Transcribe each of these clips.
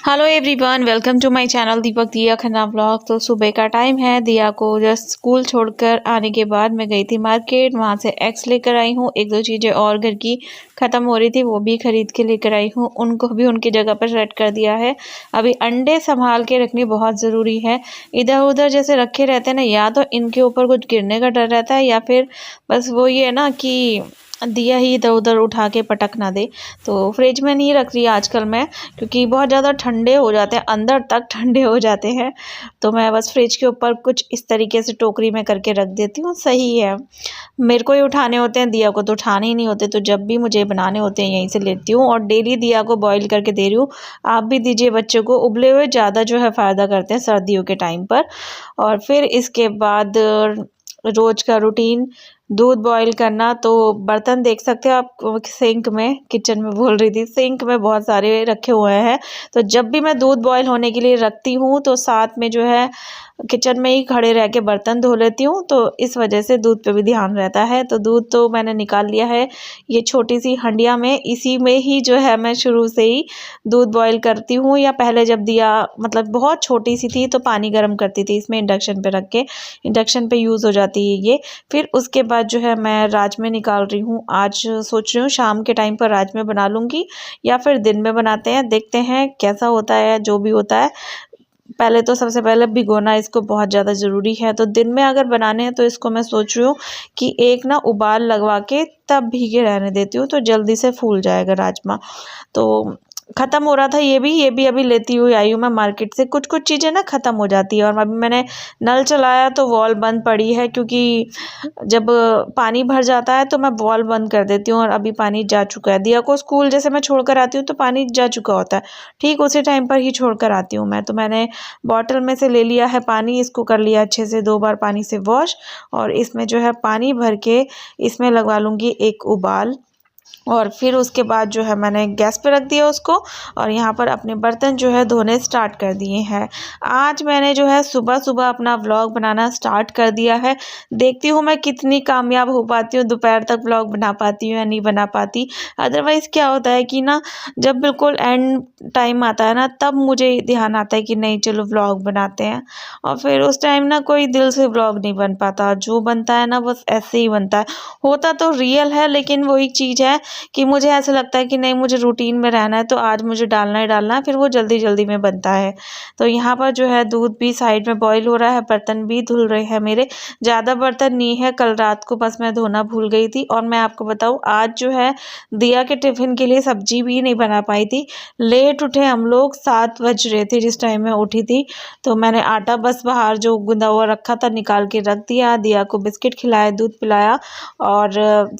Hello everyone, welcome to my channel Deepak Diya Khanna blog. तो सुबह का टाइम है। दिया को जस्ट स्कूल छोड़कर आने के बाद मैं गई थी मार्केट, वहाँ से एग्स लेकर आई हूँ। एक दो चीज़ें और घर की ख़त्म हो रही थी, वो भी ख़रीद के लेकर आई हूँ। उनको भी उनकी जगह पर सेट कर दिया है। अभी अंडे संभाल के रखनी बहुत ज़रूरी है। इधर उधर जैसे रखे रहते हैं ना, या तो इनके ऊपर कुछ गिरने का डर रहता है, या फिर बस वो ये ना कि दिया ही इधर उधर उठा के पटक ना दे। तो फ्रिज में नहीं रख रही आजकल मैं, क्योंकि बहुत ज़्यादा ठंडे हो जाते हैं, अंदर तक ठंडे हो जाते हैं। तो मैं बस फ्रिज के ऊपर कुछ इस तरीके से टोकरी में करके रख देती हूँ, सही है। मेरे को ही उठाने होते हैं, दिया को तो उठाने ही नहीं होते। तो जब भी मुझे बनाने होते हैं यहीं से लेती हूँ, और डेली दिया को बॉईल करके दे रही हूँ। आप भी दीजिए बच्चों को, उबले हुए ज़्यादा जो है फ़ायदा करते हैं सर्दियों के टाइम पर। और फिर इसके बाद रोज़ का रूटीन दूध बॉईल करना। तो बर्तन देख सकते हो आप, सिंक में, किचन में बोल रही थी, सिंक में बहुत सारे रखे हुए हैं। तो जब भी मैं दूध बॉईल होने के लिए रखती हूँ तो साथ में जो है किचन में ही खड़े रह के बर्तन धो लेती हूँ। तो इस वजह से दूध पे भी ध्यान रहता है। तो दूध तो मैंने निकाल लिया है ये छोटी सी हंडिया में, इसी में ही जो है मैं शुरू से ही दूध बॉईल करती हूँ। या पहले जब दिया मतलब बहुत छोटी सी थी तो पानी गर्म करती थी इसमें, इंडक्शन पे रख के। इंडक्शन पे यूज़ हो जाती है ये। फिर उसके बाद जो है मैं राजमे निकाल रही हूँ। आज सोच रही हूँ शाम के टाइम पर राजमे बना लूँगी, या फिर दिन में बनाते हैं, देखते हैं कैसा होता है। जो भी होता है, पहले तो सबसे पहले भिगोना इसको बहुत ज़्यादा ज़रूरी है। तो दिन में अगर बनाने हैं तो इसको मैं सोच रही हूँ कि एक ना उबाल लगवा के तब भीगे रहने देती हूँ, तो जल्दी से फूल जाएगा राजमा। तो ख़त्म हो रहा था ये भी अभी लेती हुई आई हूँ मैं मार्केट से। कुछ कुछ चीज़ें ना ख़त्म हो जाती है। और अभी मैंने नल चलाया तो वॉल बंद पड़ी है, क्योंकि जब पानी भर जाता है तो मैं वॉल बंद कर देती हूँ। और अभी पानी जा चुका है। दिया को स्कूल जैसे मैं छोड़ कर आती हूँ तो पानी जा चुका होता है, ठीक उसी टाइम पर ही छोड़ कर आती हूँ मैं। तो मैंने बॉटल में से ले लिया है पानी, इसको कर लिया अच्छे से 2 बार पानी से वॉश। और इसमें जो है पानी भर के इसमें लगवा लूँगी एक उबाल। और फिर उसके बाद जो है मैंने गैस पे रख दिया उसको, और यहाँ पर अपने बर्तन जो है धोने स्टार्ट कर दिए हैं। आज मैंने जो है सुबह सुबह अपना व्लॉग बनाना स्टार्ट कर दिया है। देखती हूँ मैं कितनी कामयाब हो पाती हूँ, दोपहर तक व्लॉग बना पाती हूँ या नहीं बना पाती। अदरवाइज़ क्या होता है कि ना, जब बिल्कुल एंड टाइम आता है ना, तब मुझे ध्यान आता है कि नहीं चलो व्लॉग बनाते हैं। और फिर उस टाइम ना कोई दिल से व्लॉग नहीं बन पाता, जो बनता है ना बस ऐसे ही बनता है। होता तो रियल है, लेकिन वो एक चीज़ है कि मुझे ऐसा लगता है कि नहीं, मुझे रूटीन में रहना है तो आज मुझे डालना ही डालना है, फिर वो जल्दी जल्दी में बनता है। तो यहाँ पर जो है दूध भी साइड में बॉईल हो रहा है, बर्तन भी धुल रहे हैं मेरे। ज़्यादा बर्तन नहीं है, कल रात को बस मैं धोना भूल गई थी। और मैं आपको बताऊँ, आज जो है दिया के टिफ़िन के लिए सब्जी भी नहीं बना पाई थी। लेट उठे हम लोग, 7 बज रहे थे जिस टाइम मैं उठी थी। तो मैंने आटा बस बाहर जो गुंदा हुआ रखा था निकाल के रख दिया, दिया को बिस्किट खिलाया, दूध पिलाया। और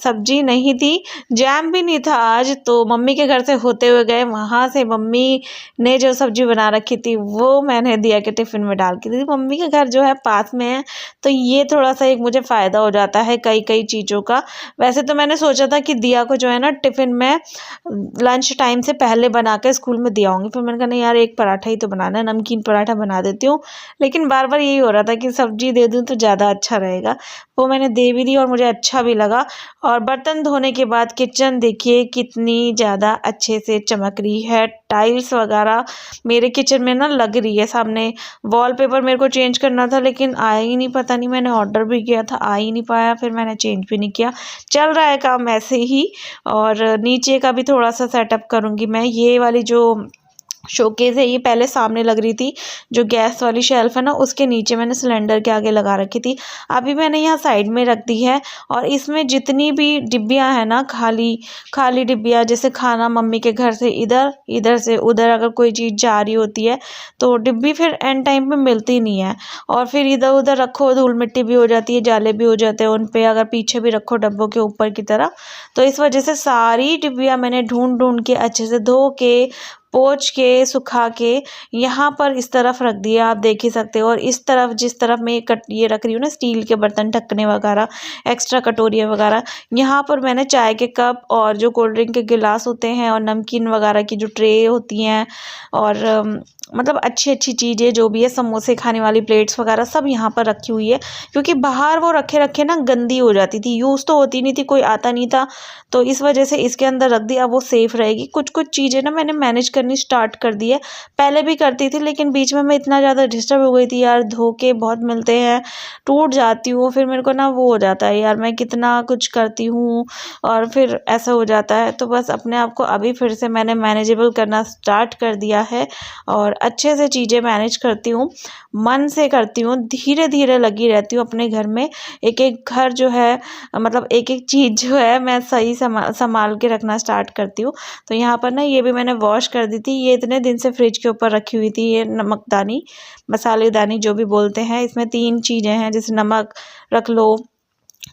सब्जी नहीं थी, जैम भी नहीं था आज। तो मम्मी के घर से होते हुए गए, वहाँ से मम्मी ने जो सब्जी बना रखी थी वो मैंने दिया के टिफ़िन में डाल के दी। मम्मी के घर जो है पास में है, तो ये थोड़ा सा एक मुझे फ़ायदा हो जाता है कई कई चीज़ों का। वैसे तो मैंने सोचा था कि दिया को जो है ना टिफ़िन में लंच टाइम से पहले बना के स्कूल में दे आऊँगी। फिर मैंने कहा नहीं यार, एक पराठा ही तो बनाना है, नमकीन पराठा बना देती हूँ। लेकिन बार बार यही हो रहा था कि सब्जी दे दूँ तो ज़्यादा अच्छा रहेगा। वो मैंने दे भी दी और मुझे अच्छा भी लगा। और बर्तन धोने के बाद किचन देखिए कितनी ज़्यादा अच्छे से चमक रही है। टाइल्स वगैरह मेरे किचन में ना लग रही है। सामने वॉलपेपर मेरे को चेंज करना था, लेकिन आया ही नहीं, पता नहीं, मैंने ऑर्डर भी किया था, आ ही नहीं पाया। फिर मैंने चेंज भी नहीं किया, चल रहा है काम ऐसे ही। और नीचे का भी थोड़ा सा सेटअप करूँगी मैं। ये वाली जो शोकेस है ये पहले सामने लग रही थी, जो गैस वाली शेल्फ है ना उसके नीचे मैंने सिलेंडर के आगे लगा रखी थी। अभी मैंने यहाँ साइड में रख दी है। और इसमें जितनी भी डिब्बियाँ हैं ना, खाली खाली डिब्बियाँ, जैसे खाना मम्मी के घर से इधर, इधर से उधर अगर कोई चीज़ जा रही होती है तो डिब्बी फिर एंड टाइम पे मिलती नहीं है। और फिर इधर उधर रखो, धूल मिट्टी भी हो जाती है, जाले भी हो जाते हैं उन पे, अगर पीछे भी रखो डब्बों के ऊपर की तरह। तो इस वजह से सारी डिब्बियाँ मैंने ढूंढ ढूंढ के अच्छे से धो के, पोंछ के, सुखा के यहाँ पर इस तरफ रख दिया, आप देख ही सकते हो। और इस तरफ, जिस तरफ मैं ये रख रही हूँ ना स्टील के बर्तन, ढकने वगैरह, एक्स्ट्रा कटोरियाँ वगैरह, यहाँ पर मैंने चाय के कप और जो कोल्ड ड्रिंक के गिलास होते हैं और नमकीन वगैरह की जो ट्रे होती हैं, और मतलब अच्छी अच्छी चीज़ें जो भी है, समोसे खाने वाली प्लेट्स वगैरह सब यहाँ पर रखी हुई है। क्योंकि बाहर वो रखे रखे ना गंदी हो जाती थी, यूज़ तो होती नहीं थी, कोई आता नहीं था, तो इस वजह से इसके अंदर रख दिया, वो सेफ़ रहेगी। कुछ कुछ चीज़ें ना मैंने मैनेज करनी स्टार्ट कर दी है। पहले भी करती थी लेकिन बीच में मैं इतना ज़्यादा डिस्टर्ब हो गई थी यार, धोखे बहुत मिलते हैं, टूट जाती हूँ, फिर मेरे को ना वो हो जाता है यार, मैं कितना कुछ करती हूँ और फिर ऐसा हो जाता है। तो बस अपने आप को अभी फिर से मैंने मैनेजेबल करना स्टार्ट कर दिया है और अच्छे से चीज़ें मैनेज करती हूँ, मन से करती हूँ, धीरे-धीरे लगी रहती हूँ अपने घर में। एक-एक घर जो है मतलब एक-एक चीज़ जो है मैं सही सँभाल के रखना स्टार्ट करती हूँ। तो यहाँ पर ना ये भी मैंने वॉश कर दी थी, ये इतने दिन से फ्रिज के ऊपर रखी हुई थी, ये नमकदानी, मसालेदानी जो भी बोलते हैं। इसमें 3 चीज़ें हैं, जैसे नमक रख लो,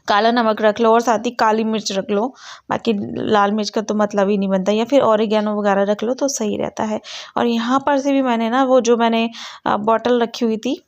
काला नमक रख लो और साथ ही काली मिर्च रख लो, बाकी लाल मिर्च का तो मतलब ही नहीं बनता, या फिर ऑरिगेनो वगैरह रख लो तो सही रहता है। और यहाँ पर से भी मैंने ना वो जो मैंने बॉटल रखी हुई थी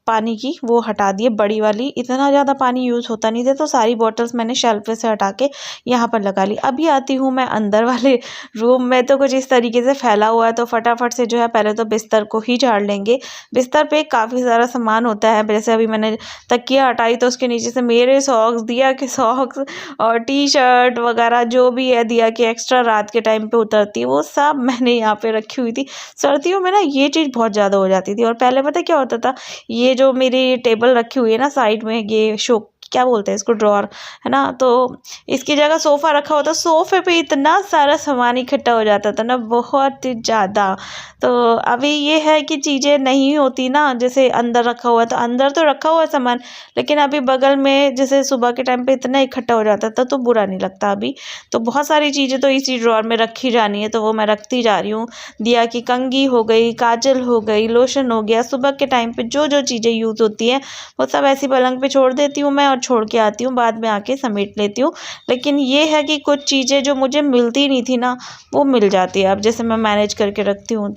पानी की, वो हटा दी है बड़ी वाली। इतना ज़्यादा पानी यूज़ होता नहीं था तो सारी बॉटल्स मैंने शेल्फ पे से हटा के यहाँ पर लगा ली। अभी आती हूँ मैं अंदर वाले रूम में, तो कुछ इस तरीके से फैला हुआ है, तो फटाफट से जो है पहले तो बिस्तर को ही झाड़ लेंगे। बिस्तर पे काफ़ी सारा सामान होता है, जैसे अभी मैंने तकिया हटाई तो उसके नीचे से मेरे सॉक्स, दिया के सॉक्स और टी-शर्ट वगैरह जो भी है दिया की एक्स्ट्रा रात के टाइम पे उतरती है, वो सब मैंने यहाँ पे रखी हुई थी। सर्दियों में ना ये चीज़ बहुत ज़्यादा हो जाती थी। और पहले पता है क्या होता था, ये जो मेरी टेबल रखी हुई है ना साइड में, ये शो क्या बोलते हैं इसको, ड्रॉअर है ना, तो इसकी जगह सोफ़ा रखा होता, सोफ़े पे इतना सारा सामान इकट्ठा हो जाता था ना, बहुत ज़्यादा। तो अभी ये है कि चीज़ें नहीं होती ना, जैसे अंदर रखा हुआ है तो अंदर तो रखा हुआ है सामान, लेकिन अभी बगल में जैसे सुबह के टाइम पे इतना इकट्ठा हो जाता था तो बुरा नहीं लगता अभी। तो बहुत सारी चीज़ें तो इसी ड्रॉअर में रखी जानी है, तो वो मैं रखती जा रही हूँ। दिया की कंघी हो गई, काजल हो गई, लोशन हो गया, सुबह के टाइम पे जो जो चीज़ें यूज़ होती हैं वो सब ऐसी पलंग पे छोड़ देती हूँ मैं और छोड़ के आती हूँ, बाद में आके समेट लेती हूँ। लेकिन ये है कि कुछ चीज़ें जो मुझे मिलती नहीं थी ना, वो मिल जाती है अब, जैसे मैं मैनेज करके रखती हूँ।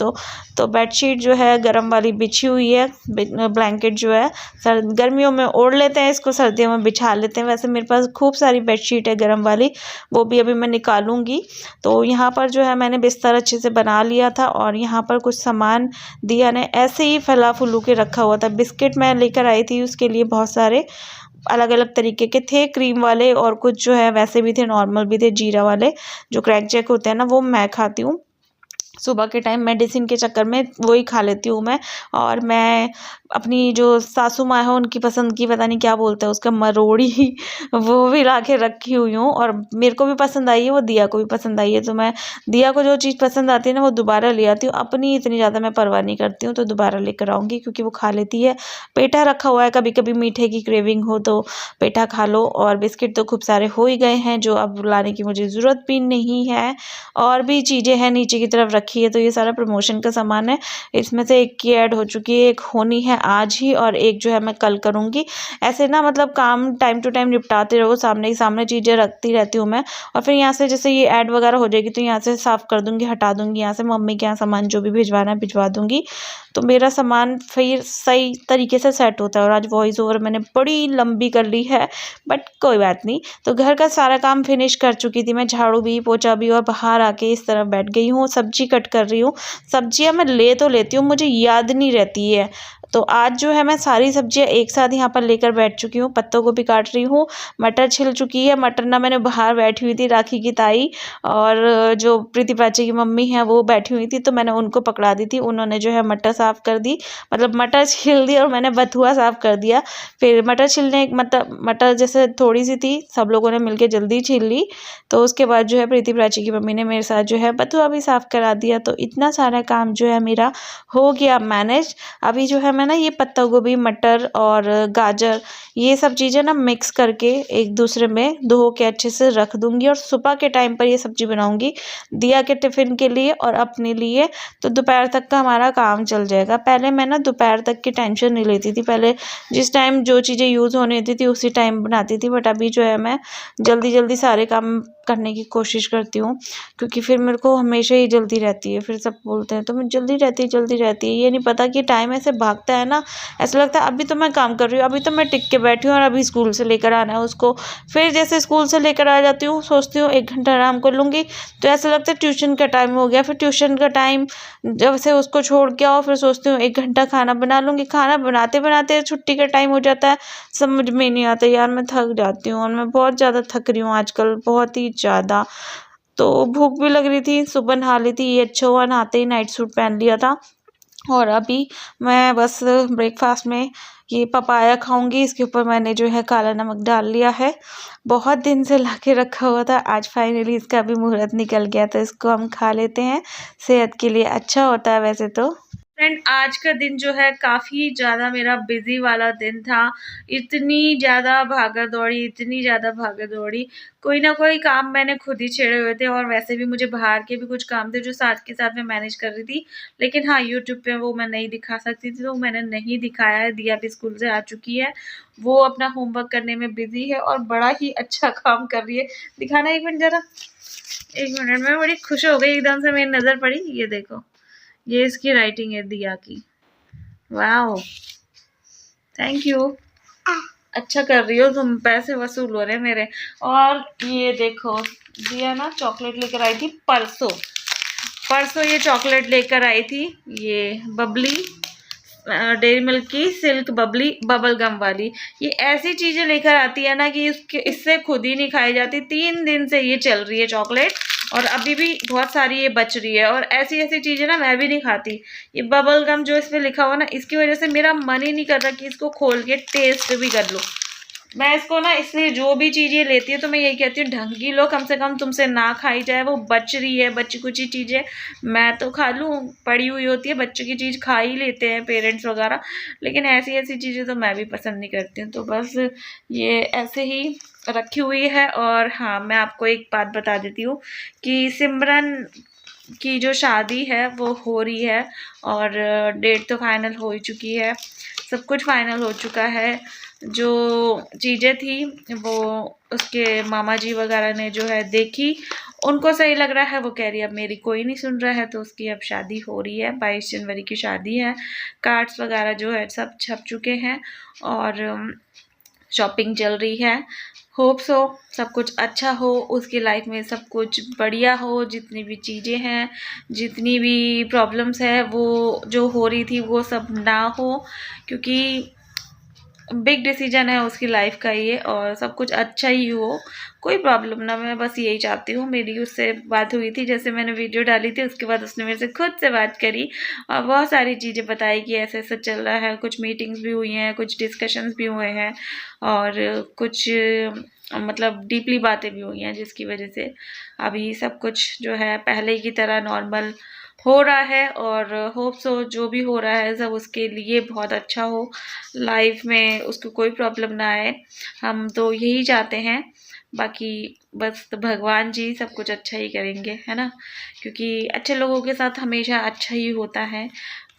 तो बेडशीट जो है गरम वाली बिछी हुई है, ब्लैंकेट जो है गर्मियों में ओढ़ लेते हैं, इसको सर्दियों में बिछा लेते हैं। वैसे मेरे पास खूब सारी बेडशीट है गरम वाली, वो भी अभी मैं निकालूंगी। तो यहाँ पर जो है मैंने बिस्तर अच्छे से बना लिया था और यहाँ पर कुछ सामान दिया ने ऐसे ही फैला फूलू के रखा हुआ था। बिस्किट मैं लेकर आई थी, उसके लिए बहुत सारे अलग अलग तरीके के थे, क्रीम वाले और कुछ जो है वैसे भी थे, नॉर्मल भी थे, जीरा वाले जो क्रैक जैक होते हैं ना, वो मैं खाती हूँ सुबह के टाइम, मेडिसिन के चक्कर में वही खा लेती हूँ मैं। और मैं अपनी जो सासू माँ है उनकी पसंद की, पता नहीं क्या बोलते हैं उसका, मरोड़ी वो भी ला के रखी हुई हूँ और मेरे को भी पसंद आई है, वो दिया को भी पसंद आई है। तो मैं दिया को जो चीज़ पसंद आती है ना वो दोबारा ले आती हूँ, अपनी इतनी ज़्यादा मैं परवाह नहीं करती हूँ, तो दोबारा लेकर आऊँगी क्योंकि वो खा लेती है। पेठा रखा हुआ है, कभी कभी मीठे की क्रेविंग हो तो पेठा खा लो। और बिस्किट तो खूब सारे हो ही गए हैं जो अब लाने की मुझे ज़रूरत भी नहीं है। और भी चीज़ें हैं नीचे की तरफ रखी है, तो ये सारा प्रमोशन का सामान है। इसमें से एक की ऐड हो चुकी है, एक होनी है आज ही और एक जो है मैं कल करूँगी। ऐसे ना मतलब काम टाइम टू टाइम निपटाते रहो, सामने ही सामने चीज़ें रखती रहती हूँ मैं। और फिर यहाँ से जैसे ये ऐड वगैरह हो जाएगी तो यहाँ से साफ़ कर दूँगी, हटा दूँगी, यहाँ से मम्मी के यहाँ सामान जो भी भिजवाना है भिजवा दूँगी। तो मेरा सामान फिर सही तरीके से सेट होता है। और आज वॉइस ओवर मैंने बड़ी लंबी कर ली है, बट कोई बात नहीं। तो घर का सारा काम फिनिश कर चुकी थी मैं, झाड़ू भी पोछा भी, और बाहर आके इस तरफ बैठ गई हूँ, सब्जी कट कर रही हूँ। सब्जियाँ मैं ले तो लेती हूँ, मुझे याद नहीं रहती है। तो आज जो है मैं सारी सब्जियां एक साथ यहाँ पर लेकर बैठ चुकी हूँ। पत्ता गोभी काट रही हूँ, मटर छिल चुकी है। मटर ना मैंने बाहर बैठी हुई थी, राखी की ताई और जो प्रीति प्राची की मम्मी है वो बैठी हुई थी, तो मैंने उनको पकड़ा दी थी। उन्होंने जो है मटर साफ़ कर दी, मतलब मटर छील दी और मैंने बथुआ साफ़ कर दिया। फिर मटर छीलने मटर जैसे थोड़ी सी थी, सब लोगों ने मिलकर जल्दी छील ली। तो उसके बाद जो है प्रीति प्राची की मम्मी ने मेरे साथ जो है बथुआ भी साफ़ करा दिया। तो इतना सारा काम जो है मेरा हो गया मैनेज। अभी जो है मैं ना ये पत्ता गोभी, मटर और गाजर, ये सब चीज़ें ना मिक्स करके एक दूसरे में धो के अच्छे से रख दूंगी और सुबह के टाइम पर ये सब्जी बनाऊंगी दिया के टिफ़िन के लिए और अपने लिए। तो दोपहर तक का हमारा काम चल जाएगा। पहले मैं ना दोपहर तक की टेंशन नहीं लेती थी, पहले जिस टाइम जो चीज़ें यूज़ होनी होती थी उसी टाइम बनाती थी। बट अभी जो है मैं जल्दी जल्दी सारे काम करने की कोशिश करती हूँ, क्योंकि फिर मेरे को हमेशा ही जल्दी रहती है। फिर सब बोलते हैं तो मैं जल्दी रहती है, ये नहीं पता कि टाइम ऐसे भागता है ना, ऐसा लगता है अभी तो मैं काम कर रही हूँ, अभी तो मैं टिक के बैठी हूँ और अभी स्कूल से लेकर आना है उसको। फिर जैसे स्कूल से लेकर आ जाती हूँ, सोचती हूँ 1 घंटा आराम कर लूँगी, तो ऐसा लगता है ट्यूशन का टाइम हो गया। फिर ट्यूशन का टाइम जब से उसको छोड़ के आओ, फिर सोचती हूँ 1 घंटा खाना बना लूँगी। खाना बनाते बनाते छुट्टी का टाइम हो जाता है, समझ में नहीं आता यार, मैं थक जाती हूँ और मैं बहुत ज़्यादा थक रही हूँ आजकल, बहुत ही ज़्यादा। तो भूख भी लग रही थी, सुबह नहा ली थी, ये अच्छा हुआ नहाते ही नाइट सूट पहन लिया था। और अभी मैं बस ब्रेकफास्ट में ये पपाया खाऊंगी। इसके ऊपर मैंने जो है काला नमक डाल लिया है, बहुत दिन से ला के रखा हुआ था, आज फाइनली इसका भी मुहूर्त निकल गया, तो इसको हम खा लेते हैं। सेहत के लिए अच्छा होता है वैसे तो। फ्रेंड, आज का दिन जो है काफ़ी ज़्यादा मेरा बिजी वाला दिन था। इतनी ज़्यादा भागा दौड़ी, इतनी ज़्यादा भागा दौड़ी, कोई ना कोई काम मैंने खुद ही छेड़े हुए थे। और वैसे भी मुझे बाहर के भी कुछ काम थे जो साथ के साथ मैं मैनेज कर रही थी, लेकिन हाँ यूट्यूब पे वो मैं नहीं दिखा सकती थी, तो मैंने नहीं दिखाया है। दिया भी स्कूल से आ चुकी है, वो अपना होमवर्क करने में बिजी है और बड़ा ही अच्छा काम कर रही है। दिखाना एक मिनट ज़रा, एक मिनट। मैं बड़ी खुश हो गई, एकदम से मेरी नज़र पड़ी, ये देखो, ये इसकी राइटिंग है दिया की। वाओ, थैंक यू, अच्छा कर रही हो तुम, पैसे वसूल हो रहे मेरे। और ये देखो, दिया ना चॉकलेट लेकर आई थी परसों, परसों ये चॉकलेट लेकर आई थी, ये बबली डेयरी मिल्क की सिल्क बबली बबल गम वाली। ये ऐसी चीजें लेकर आती है ना कि इससे खुद ही नहीं खाई जाती। 3 दिन से ये चल रही है चॉकलेट, और अभी भी बहुत सारी ये बच रही है। और ऐसी ऐसी चीजें ना मैं भी नहीं खाती। ये बबल गम जो इस पे लिखा हुआ ना, इसकी वजह से मेरा मन ही नहीं करता कि इसको खोल के टेस्ट भी कर लूं। मैं इसको ना, इसलिए जो भी चीज़ें लेती है तो मैं यही कहती हूँ ढंग की लो, कम से कम तुमसे ना खाई जाए। वो बच रही है, बची कुची चीज़ें मैं तो खा लूँ, पड़ी हुई होती है, बच्चों की चीज़ खा ही लेते हैं पेरेंट्स वगैरह, लेकिन ऐसी ऐसी चीज़ें तो मैं भी पसंद नहीं करती हूँ। तो बस ये ऐसे ही रखी हुई है। और हाँ, मैं आपको एक बात बता देती हूँ कि सिमरन की जो शादी है वो हो रही है, और डेट तो फाइनल हो ही चुकी है, सब कुछ फाइनल हो चुका है। जो चीज़ें थी वो उसके मामा जी वगैरह ने जो है देखी, उनको सही लग रहा है, वो कह रही है अब मेरी कोई नहीं सुन रहा है, तो उसकी अब शादी हो रही है। 22 जनवरी की शादी है। कार्ड्स वगैरह जो है सब छप चुके हैं, और शॉपिंग चल रही है। होप सो सब कुछ अच्छा हो, उसकी लाइफ में सब कुछ बढ़िया हो, जितनी भी चीज़ें हैं, जितनी भी प्रॉब्लम्स है, वो जो हो रही थी वो सब ना हो, क्योंकि बिग डिसीजन है उसकी लाइफ का ये, और सब कुछ अच्छा ही हो, कोई प्रॉब्लम ना। मैं बस यही चाहती हूँ। मेरी उससे बात हुई थी, जैसे मैंने वीडियो डाली थी उसके बाद उसने मेरे से खुद से बात करी और बहुत सारी चीज़ें बताई कि ऐसे ऐसे चल रहा है। कुछ मीटिंग्स भी हुई हैं, कुछ डिस्कशंस भी हुए हैं, और कुछ मतलब डीपली बातें भी हुई हैं, जिसकी वजह से अभी सब कुछ जो है पहले की तरह नॉर्मल हो रहा है। और होप सो जो भी हो रहा है सब उसके लिए बहुत अच्छा हो, लाइफ में उसको कोई प्रॉब्लम ना आए, हम तो यही चाहते हैं। बाकी बस तो भगवान जी सब कुछ अच्छा ही करेंगे, है ना, क्योंकि अच्छे लोगों के साथ हमेशा अच्छा ही होता है।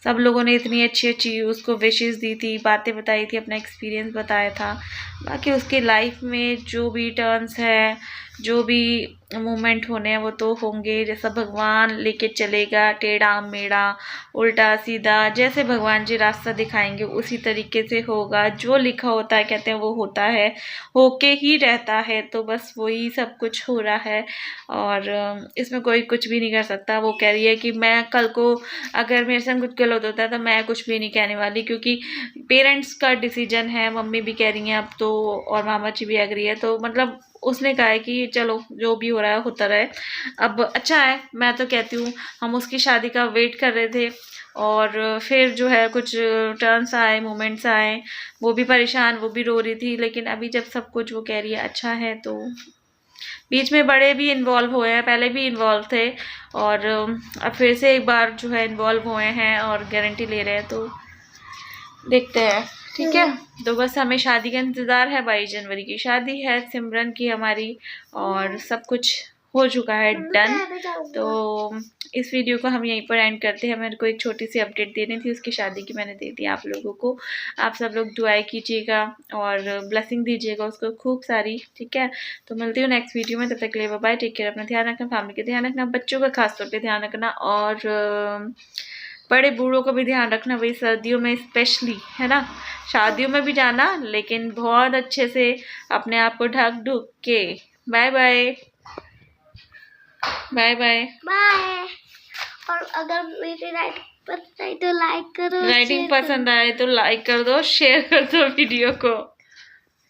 सब लोगों ने इतनी अच्छी अच्छी उसको विशेस दी थी, बातें बताई थी, अपना एक्सपीरियंस बताया था। बाकी उसकी लाइफ में जो भी टर्न्स है, जो भी मोमेंट होने हैं वो तो होंगे, जैसा भगवान लेके चलेगा, टेढ़ा मेढ़ा उल्टा सीधा, जैसे भगवान जी रास्ता दिखाएंगे उसी तरीके से होगा। जो लिखा होता है कहते हैं वो होता है, होके ही रहता है, तो बस वही सब कुछ हो रहा है। और इसमें कोई कुछ भी नहीं कर सकता। वो कह रही है कि मैं कल को अगर मेरे संग कुछ गलत होता है तो मैं कुछ भी नहीं कहने वाली, क्योंकि पेरेंट्स का डिसीजन है, मम्मी भी कह रही हैं अब तो, और मामा जी भी एग्री है, तो मतलब उसने कहा है कि चलो जो भी हो रहा है होता रहे, अब अच्छा है। मैं तो कहती हूँ हम उसकी शादी का वेट कर रहे थे, और फिर जो है कुछ टर्न्स आए, मोमेंट्स आए, वो भी परेशान, वो भी रो रही थी, लेकिन अभी जब सब कुछ वो कह रही है अच्छा है, तो बीच में बड़े भी इन्वॉल्व हुए हैं, पहले भी इन्वॉल्व थे, और अब फिर से एक बार जो है इन्वॉल्व हुए हैं और गारंटी ले रहे हैं, तो देखते हैं, ठीक है। तो बस हमें शादी का इंतज़ार है, 22 जनवरी की शादी है सिमरन की हमारी, और सब कुछ हो चुका है डन। तो इस वीडियो को हम यहीं पर एंड करते हैं। मेरे को एक छोटी सी अपडेट देनी थी उसकी शादी की, मैंने दे दी आप लोगों को। आप सब लोग दुआएं कीजिएगा और ब्लेसिंग दीजिएगा उसको खूब सारी, ठीक है। तो मिलती हूँ नेक्स्ट वीडियो में, तब तक के लिए बाय बाय, टेक केयर, अपना ध्यान रखना, फैमिली का ध्यान रखना, बच्चों का खासतौर पर ध्यान रखना, और बड़े बूढ़ों को भी ध्यान रखना, वही सर्दियों में स्पेशली, है ना। शादियों में भी जाना, लेकिन बहुत अच्छे से अपने आप को ढक ढुक के। Bye bye, bye bye bye. और अगर मेरी राइटिंग पसंद आए तो लाइक करो, राइटिंग पसंद आए तो लाइक कर दो, शेयर कर दो वीडियो को।